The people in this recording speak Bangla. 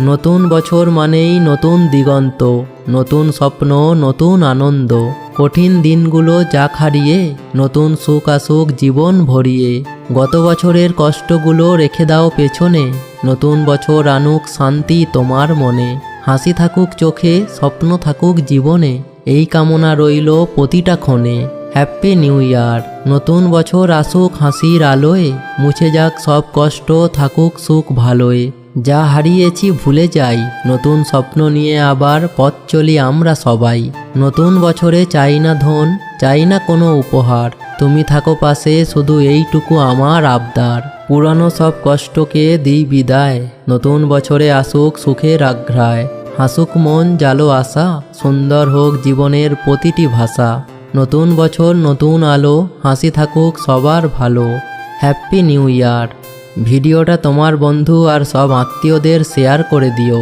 নতুন বছর মানেই নতুন দিগন্ত, নতুন স্বপ্ন, নতুন আনন্দ। কঠিন দিনগুলো যাক হারিয়ে নতুন সুখ আসুক জীবন ভরিয়ে। গত বছরের কষ্টগুলো রেখে দাও পেছনে, নতুন বছর আনুক শান্তি তোমার মনে। হাসি থাকুক চোখে, স্বপ্ন থাকুক জীবনে, এই কামনা রইল প্রতিটা ক্ষণে। Happy new year. নতুন বছর আসুক হাসির আলোয়, মুছে যাক সব কষ্ট, থাকুক সুখ ভালোয়। যা হারিয়েছি ভুলে যাই, নতুন স্বপ্ন নিয়ে আবার পথ চলি আমরা সবাই। নতুন বছরে চাই না ধন, চাই না কোনো উপহার, তুমি থাকো পাশে শুধু এইটুকু আমার আবদার। পুরানো সব কষ্টকে দিই বিদায়, নতুন বছরে আসুক সুখের আঘ্রায়। হাসুক মন জালো আশা, সুন্দর হোক জীবনের প্রতিটি ভাষা। নতুন বছর নতুন আলো, হাসি থাকুক সবার ভালো। Happy new year. ভিডিওটা তোমার বন্ধু আর সব আত্মীয়দের শেয়ার করে দিও।